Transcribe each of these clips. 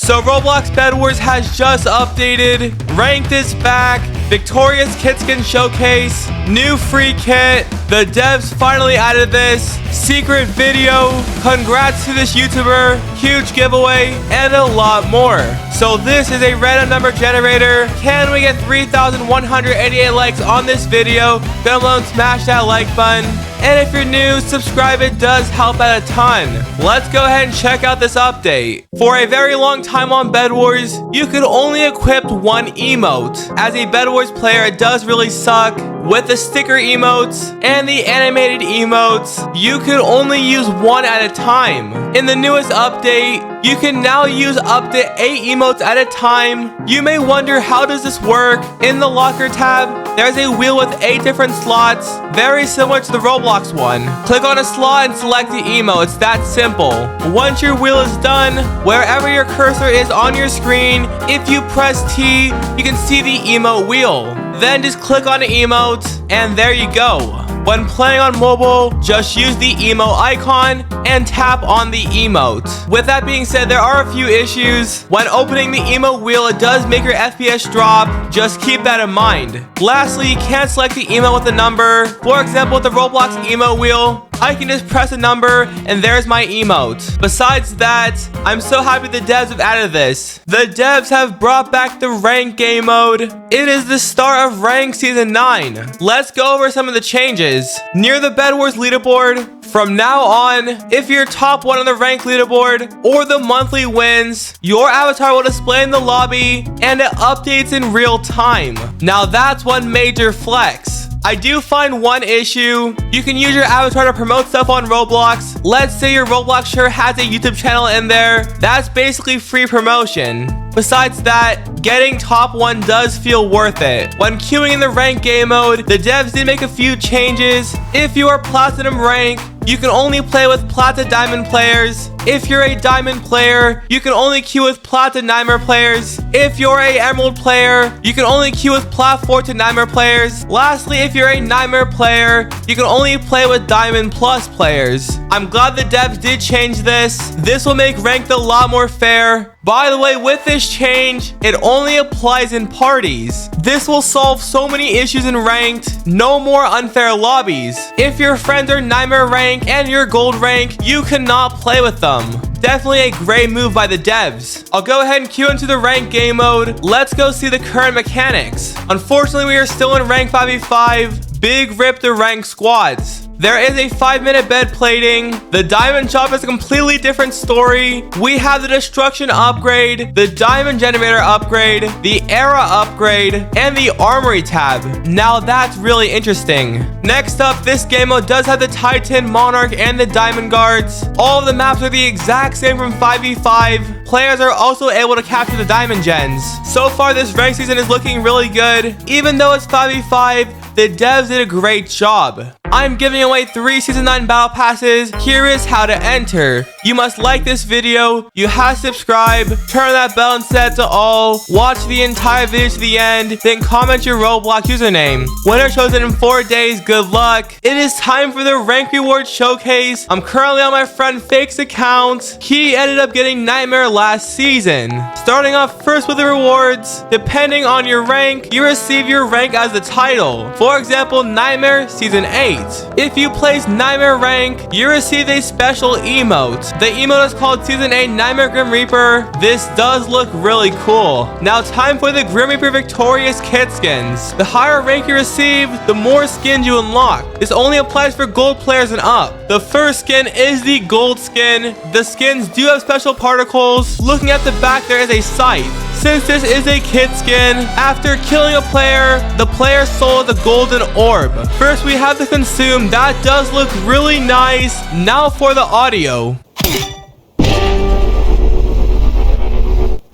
So Roblox Bedwars has just updated. Ranked is back. Victorious Kit Skin Showcase. New free kit. The devs finally added this. Secret video. Congrats to this YouTuber. Huge giveaway. And a lot more. So this is a random number generator. Can we get 3,188 likes on this video? Go below and smash that like button. And if you're new, subscribe. It does help out a ton. Let's go ahead and check out this update. For a very long time on Bedwars, you could only equip one emote. As a Bedwars player, it does really suck. With the sticker emotes and the animated emotes, you could only use one at a time. In the newest update, you can now use up to 8 emotes at a time. You may wonder, how does this work? In the locker tab, there's a wheel with 8 different slots, very similar to the Roblox one. Click on a slot and select the emote. It's that simple. Once your wheel is done, wherever your cursor is on your screen, if you press T, you can see the emote wheel. Then just click on the emote, and there you go. When playing on mobile, just use the emote icon and tap on the emote. With that being said, there are a few issues. When opening the emote wheel, it does make your FPS drop. Just keep that in mind. Lastly, you can't select the emote with a number. For example, with the Roblox emote wheel, I can just press a number and there's my emote. Besides that, I'm so happy the devs have added this. The devs have brought back the rank game mode. It is the start of rank season 9. Let's go over some of the changes. Near the Bedwars leaderboard, from now on, if you're top 1 on the rank leaderboard or the monthly wins, your avatar will display in the lobby and it updates in real time. Now that's one major flex. I do find one issue. You can use your avatar to promote stuff on Roblox. Let's say your Roblox shirt has a YouTube channel in there. That's basically free promotion. Besides that, getting top 1 does feel worth it. When queuing in the rank game mode, the devs did make a few changes. If you are platinum rank, you can only play with Plata Diamond players. If you're a Diamond player, you can only queue with Plata Nightmare players. If you're a Emerald player, you can only queue with Plat 4 to Nightmare players. Lastly, if you're a Nightmare player, you can only play with Diamond Plus players. I'm glad the devs did change this. This will make ranked a lot more fair. By the way, with this change, it only applies in parties. This will solve so many issues in ranked. No more unfair lobbies. If your friends are Nightmare rank and you're gold rank, you cannot play with them. Definitely a great move by the devs. I'll go ahead and queue into the rank game mode. Let's go see the current mechanics. Unfortunately, we are still in rank 5v5. Big rip to rank squads. There is a 5-minute bed plating. The diamond shop is a completely different story. We have the destruction upgrade, the diamond generator upgrade, the era upgrade, and the armory tab. Now that's really interesting. Next up, this game mode does have the Titan, Monarch, and the diamond guards. All of the maps are the exact same from 5v5. Players are also able to capture the diamond gens. So far, this rank season is looking really good. Even though it's 5v5, the devs did a great job. I'm giving away 3 Season 9 Battle Passes. Here is how to enter. You must like this video, you have to subscribe, turn that bell and set to all, watch the entire video to the end, then comment your Roblox username. Winner chosen in 4 days, good luck. It is time for the rank reward showcase. I'm currently on my friend Fake's account. He ended up getting Nightmare last season. Starting off first with the rewards, depending on your rank, you receive your rank as the title. For example, Nightmare Season 8. If you place Nightmare rank, you receive a special emote. The emote is called Season 8 Nightmare Grim Reaper. This does look really cool. Now time for the Grim Reaper Victorious Kit skins. The higher rank you receive, the more skins you unlock. This only applies for gold players and up. The first skin is the gold skin. The skins do have special particles. Looking at the back, there is a sight. Since this is a kit skin, after killing a player, the player sold the golden orb. First, we have the consume. That does look really nice. Now for the audio.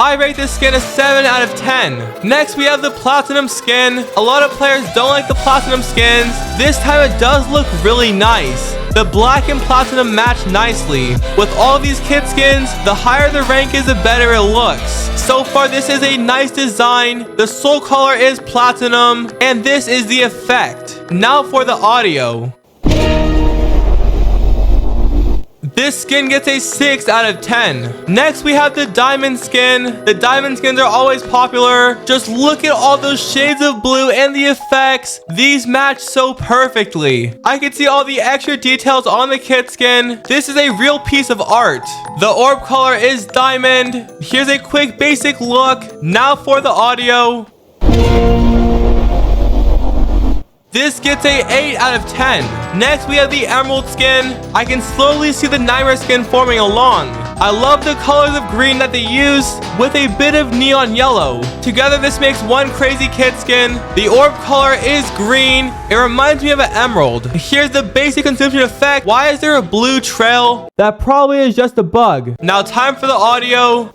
I rate this skin a 7 out of 10. Next, we have the platinum skin. A lot of players don't like the platinum skins. This time it does look really nice. The black and platinum match nicely. With all these kit skins, the higher the rank is, the better it looks. So far, this is a nice design. The soul color is platinum, and this is the effect. Now for the audio. This skin gets a 6 out of 10. Next, we have the diamond skin. The diamond skins are always popular. Just look at all those shades of blue and the effects. These match so perfectly. I can see all the extra details on the kit skin. This is a real piece of art. The orb color is diamond. Here's a quick basic look. Now for the audio. This gets a 8 out of 10. Next, we have the emerald skin. I can slowly see the nightmare skin forming along. I love the colors of green that they use with a bit of neon yellow. Together, this makes one crazy kit skin. The orb color is green. It reminds me of an emerald. Here's the basic consumption effect. Why is there a blue trail? That probably is just a bug. Now, time for the audio.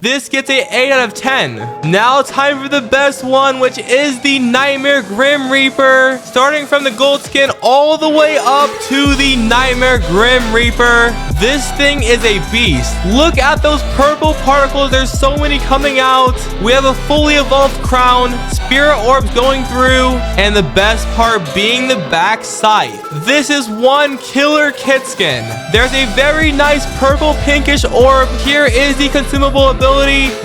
This gets a 8 out of 10. Now time for the best one, which is the Nightmare Grim Reaper. Starting from the gold skin all the way up to the Nightmare Grim Reaper. This thing is a beast. Look at those purple particles. There's so many coming out. We have a fully evolved crown, spirit orbs going through, and the best part being the back scythe. This is one killer kit skin. There's a very nice purple pinkish orb. Here is the consumable ability.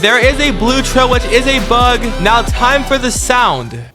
There is a blue trail, which is a bug. Now time for the sound.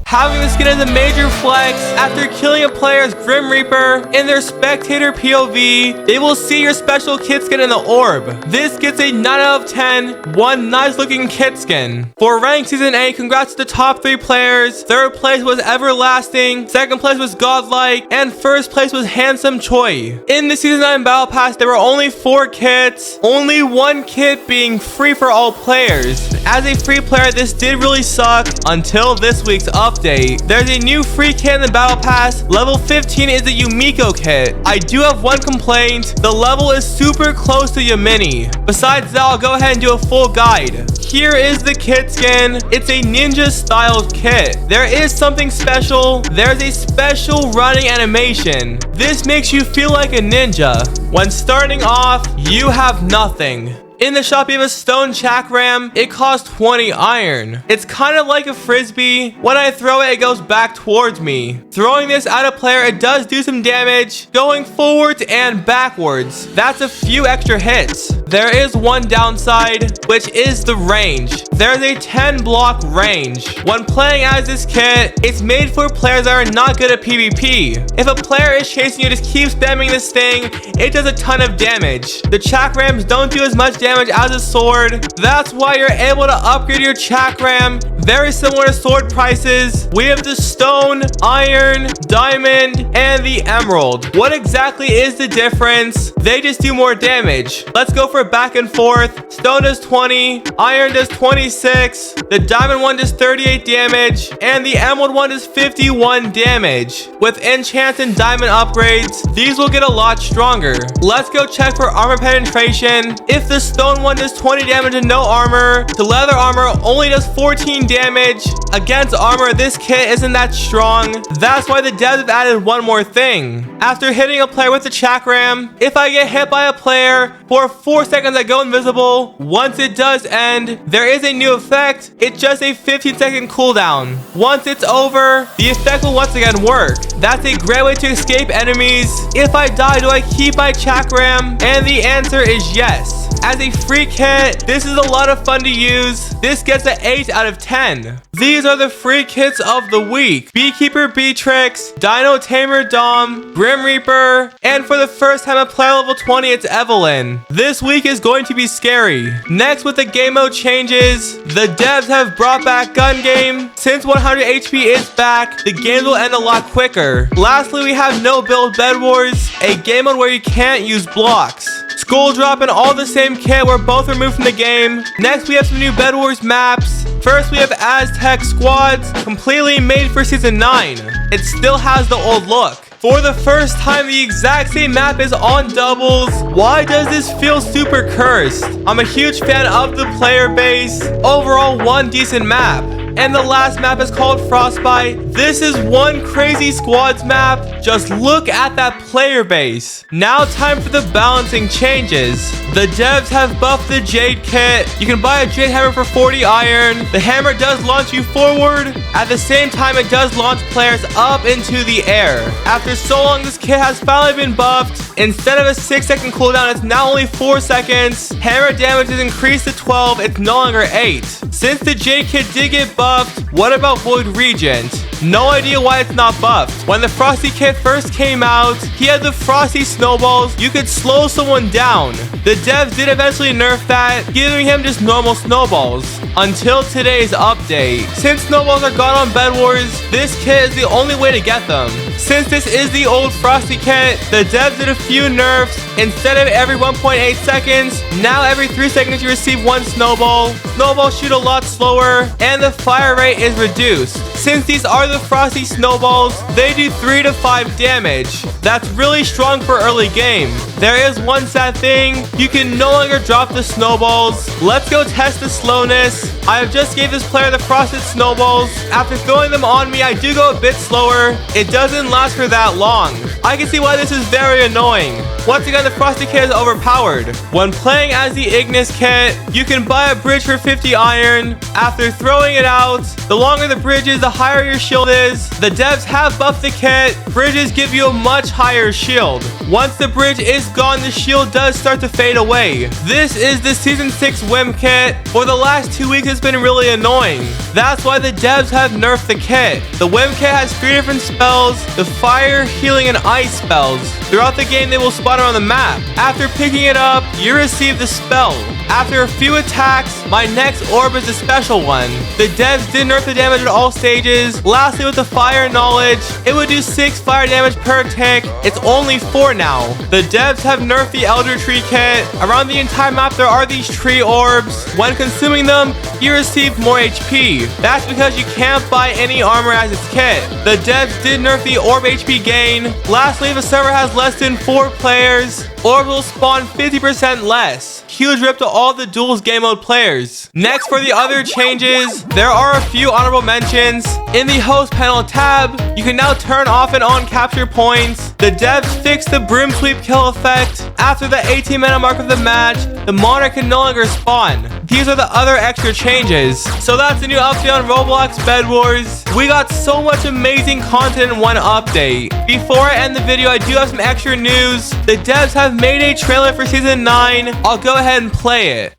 Having the skin is a major flex. After killing a player's Grim Reaper in their spectator POV, they will see your special kit skin in the orb. This gets a 9 out of 10. One nice looking kit skin. For Rank Season 8, congrats to the top 3 players. Third place was Everlasting. Second place was Godlike. And first place was Handsome Choi. In the Season 9 Battle Pass, there were only 4 kits. Only one kit being free for all players. As a free player, this did really suck until this week's update. There's a new free kit in the Battle Pass. Level 15 is the UMEKO kit. I do have one complaint. The level is super close to Yamini. Besides that, I'll go ahead and do a full guide. Here is the kit skin. It's a ninja styled kit. There is something special. There's a special running animation. This makes you feel like a ninja. When starting off, you have nothing. In the shop, you have a stone chakram. It costs 20 iron. It's kind of like a frisbee. When I throw it, it goes back towards me. Throwing this at a player, it does do some damage, going forwards and backwards. That's a few extra hits. There is one downside, which is the range. There's a 10 block range. When playing as this kit, it's made for players that are not good at PvP. If a player is chasing you, just keep spamming this thing. It does a ton of damage. The chakrams don't do as much damage as a sword. That's why you're able to upgrade your chakram. Very similar to sword prices. We have the stone, iron, diamond, and the emerald. What exactly is the difference? They just do more damage. Let's go for back and forth. Stone does 20, iron does 26, the diamond one does 38 damage, and the emerald one does 51 damage. With enchants and diamond upgrades, these will get a lot stronger. Let's go check for armor penetration. If the stone one does 20 damage and no armor, the leather armor only does 14 damage. Against armor, this kit isn't that strong. That's why the devs have added one more thing. After hitting a player with the chakram, if I get hit by a player for 4 seconds, I go invisible. Once it does end, there is a new effect. It's just a 15-second cooldown. Once it's over, the effect will once again work. That's a great way to escape enemies. If I die, do I keep my chakram? And the answer is yes. As a free kit, this is a lot of fun to use. This gets an 8 out of 10. These are the free kits of the week. Beekeeper Beatrix, Dino Tamer Dom, Grim Reaper, and for the first time at player level 20, it's Evelyn. This week is going to be scary. Next, with the game mode changes, the devs have brought back gun game. Since 100 HP is back, the game will end a lot quicker. Lastly, we have No Build Bed Wars, a game mode where you can't use blocks. Skull Drop and all the same kit were both removed from the game. Next, we have some new Bed Wars maps. First, we have Aztec Squads, completely made for Season 9. It still has the old look. For the first time, the exact same map is on doubles. Why does this feel super cursed? I'm a huge fan of the player base. Overall, one decent map. And the last map is called Frostbite. This is one crazy squads map. Just look at that player base. Now time for the balancing changes. The devs have buffed the Jade kit. You can buy a Jade hammer for 40 iron. The hammer does launch you forward. At the same time, it does launch players up into the air. After so long, this kit has finally been buffed. Instead of a 6-second cooldown, it's now only 4 seconds. Hammer damage is increased to 12. It's no longer 8. Since the Jade kit did get buffed, what about Void Regent? No idea why it's not buffed. When the Frosty kit first came out, he had the Frosty snowballs. You could slow someone down. The devs did eventually nerf that, giving him just normal snowballs. Until today's update. Since snowballs are gone on Bed Wars, this kit is the only way to get them. Since this is the old Frosty kit, the devs did a few nerfs. Instead of every 1.8 seconds, now every 3 seconds you receive 1 snowball. Snowballs shoot a lot slower, and the fire rate is reduced. Since these are the Frosty snowballs, they do 3 to 5 damage. That's really strong for early game. There is one sad thing, you can no longer drop the snowballs. Let's go test the slowness. I have just gave this player the frosted snowballs. After throwing them on me, I do go a bit slower. It doesn't last for that long. I can see why this is very annoying. Once again, the Frosty kit is overpowered. When playing as the IGNIS kit, you can buy a bridge for 50 iron. After throwing it out, the longer the bridge is, the higher your shield is. The devs have buffed the kit. Bridges give you a much higher shield. Once the bridge is gone, the shield does start to fade away. This is the Season 6 WHIM kit. For the last 2 weeks, it's been really annoying. That's why the devs have nerfed the kit. The WHIM kit has 3 different spells: the fire, healing, and ice spells. Throughout the game, they will spawn on the map. After picking it up, you receive the spell. After a few attacks, my next orb is a special one. The devs did nerf the damage at all stages. Lastly, with the fire knowledge, it would do 6 fire damage per tick. It's only 4 now. The devs have nerfed the ELDERTREE kit. Around the entire map, there are these tree orbs. When consuming them, you receive more HP. That's because you can't buy any armor as its kit. The devs did nerf the orb HP gain. Lastly, if a server has less than 4 players, orbs will spawn 50% less. Huge rip to all the duels game mode players. Next, for the other changes, there are a few honorable mentions. In the host panel tab, you can now turn off and on capture points. The devs fixed the broom sweep kill effect. After the 18-minute mark of the match, the monarch can no longer spawn. These are the other extra changes. So that's the new update on Roblox Bedwars. We got so much amazing content in one update. Before I end the video, I do have some extra news. The devs have made a trailer for Season 9. I'll go ahead and play it.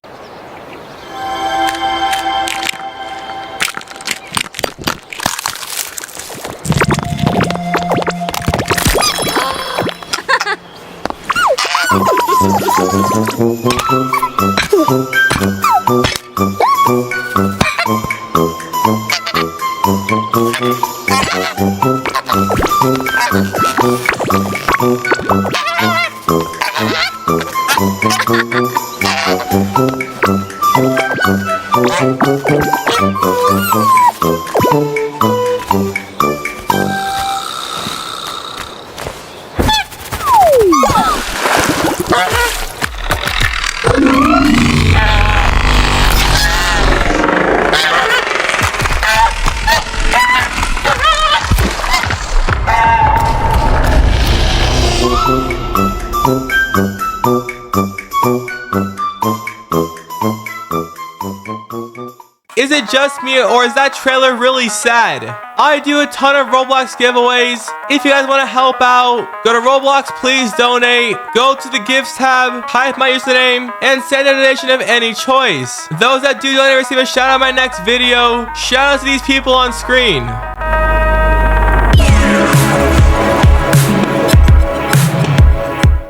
Is it just me, or is that trailer really sad? I do a ton of Roblox giveaways. If you guys want to help out, go to Roblox, please donate. Go to the gifts tab, type my username, and send a donation of any choice. Those that do donate receive a shout out in my next video. Shout out to these people on screen.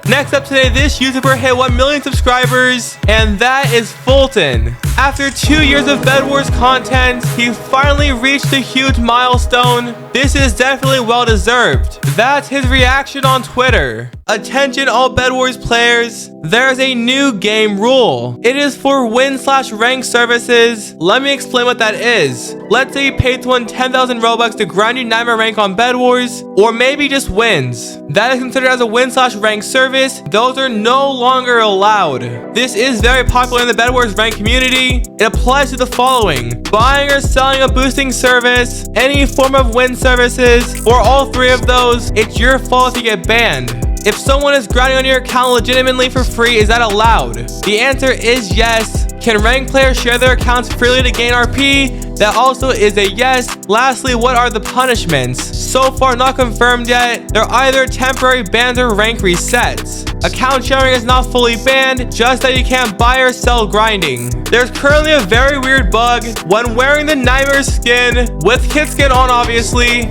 Next up today, this YouTuber hit 1 million subscribers, and that is Fulton. After 2 years of Bed Wars content, he finally reached a huge milestone. This is definitely well deserved. That's his reaction on Twitter. Attention all Bed Wars players, there's a new game rule. It is for win/rank services. Let me explain what that is. Let's say you paid to win 10,000 Robux to grind your nightmare rank on Bed Wars, or maybe just wins. That is considered as a win/rank service. Those are no longer allowed. This is very popular in the Bed Wars rank community. RP, it applies to the following: buying or selling a boosting service, any form of win services, or all three of those. It's your fault if you get banned. If someone is grinding on your account legitimately for free, is that allowed? The answer is yes. Can ranked players share their accounts freely to gain RP? That also is a yes. Lastly, what are the punishments? So far not confirmed yet. They're either temporary bans or rank resets. Account sharing is not fully banned, just that you can't buy or sell grinding. There's currently a very weird bug. When wearing the nightmare skin, with kit skin on obviously,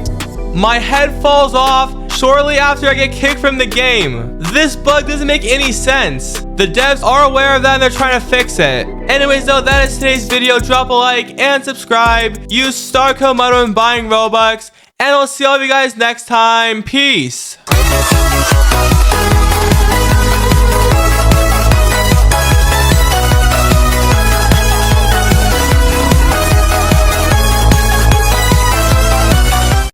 my head falls off shortly after I get kicked from the game. This bug doesn't make any sense. The devs are aware of that and they're trying to fix it. Anyways though, that is today's video. Drop a like and subscribe. Use star code MODE when buying Robux. And I'll see all of you guys next time. Peace.